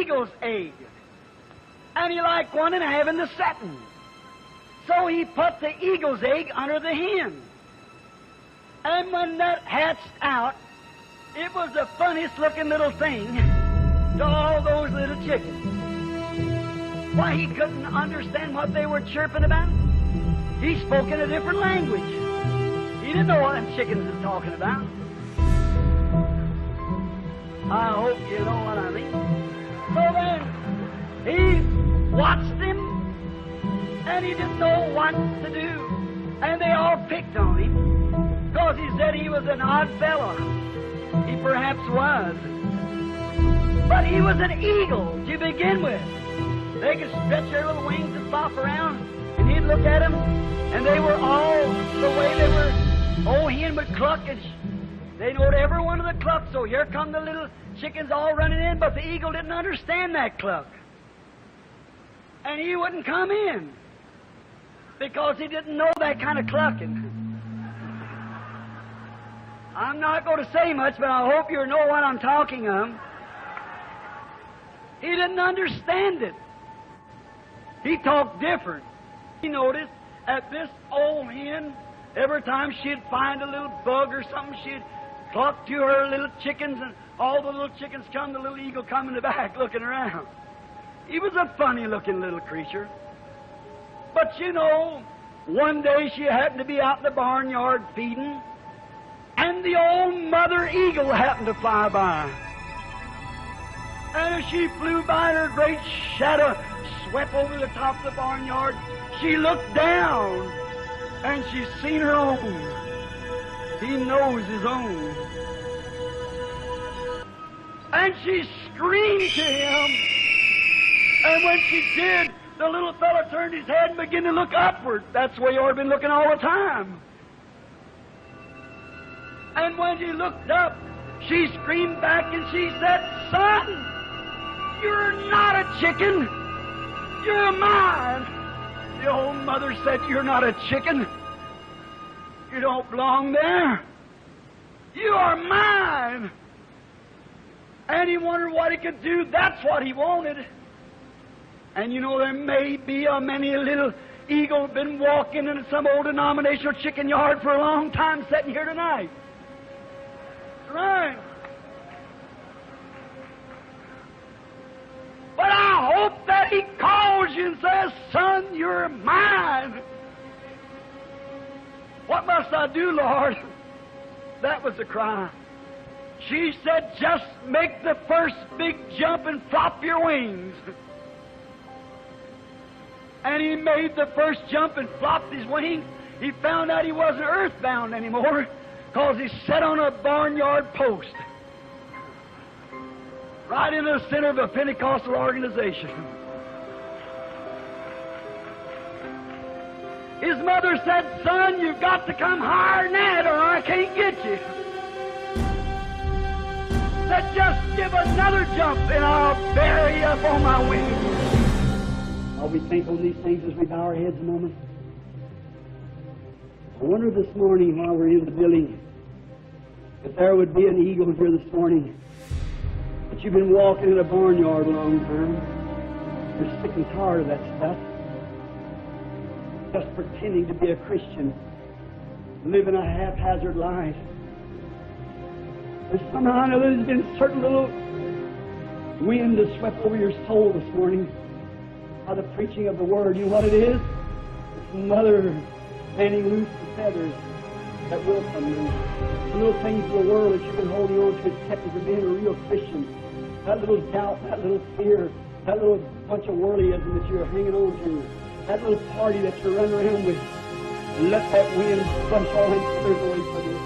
eagle's egg. And he liked one and having the setting. So he put the eagle's egg under the hen. And when that hatched out, it was the funniest looking little thing to all those little chickens. Why, he couldn't understand what they were chirping about. He spoke in a different language. He didn't know what them chickens was talking about. I hope you know what I mean. So then, he watched him, and he didn't know what to do. And they all picked on him, because he said he was an odd fellow. He perhaps was. But he was an eagle to begin with. They could stretch their little wings and flop around, and he'd look at them, and they were all the way they were. Oh, hen would cluck, and they knowed every one of the clucks, so here come the little chickens all running in, but the eagle didn't understand that cluck. And he wouldn't come in, because he didn't know that kind of clucking. I'm not going to say much, but I hope you know what I'm talking of. He didn't understand it. He talked different. He noticed that this old hen, every time she'd find a little bug or something, she'd cluck to her little chickens, and all the little chickens come, the little eagle come in the back looking around. He was a funny-looking little creature. But you know, one day she happened to be out in the barnyard feeding, and the old mother eagle happened to fly by. And as she flew by, her great shadow swept over the top of the barnyard. She looked down, and she seen her own. He knows his own. And she screamed to him. And when she did, the little fellow turned his head and began to look upward. That's the way he ought to been looking all the time. And when he looked up, she screamed back and she said, "Son, you're not a chicken. You're mine." The old mother said, "You're not a chicken. You don't belong there. You are mine." And he wondered what he could do. That's what he wanted. And you know, there may be a many a little eagle been walking in some old denominational chicken yard for a long time sitting here tonight. That's right. But I hope that he calls you and says, "Son, you're mine." What must I do, Lord? That was the cry. She said, "Just make the first big jump and flop your wings." And he made the first jump and flopped his wings. He found out he wasn't earthbound anymore, because he sat on a barnyard post, right in the center of a Pentecostal organization. His mother said, "Son, you've got to come higher than that, or I can't get you." Said, "Just give another jump, and I'll bear you up on my wings." While we think on these things as we bow our heads a moment, I wonder this morning while we're in the building, if there would be an eagle here this morning, that you've been walking in a barnyard a long time. You're sick and tired of that stuff. Just pretending to be a Christian, living a haphazard life. And somehow I know there's been a certain little wind that swept over your soul this morning by the preaching of the Word. You know what it is? It's Mother fanning loose the feathers that will come loose. The little things of the world that you've been holding on to has kept you from being a real Christian. That little doubt, that little fear, that little bunch of worldlyism that you're hanging on to, that little party that you're running around with, and let that wind flush all them feathers away from you.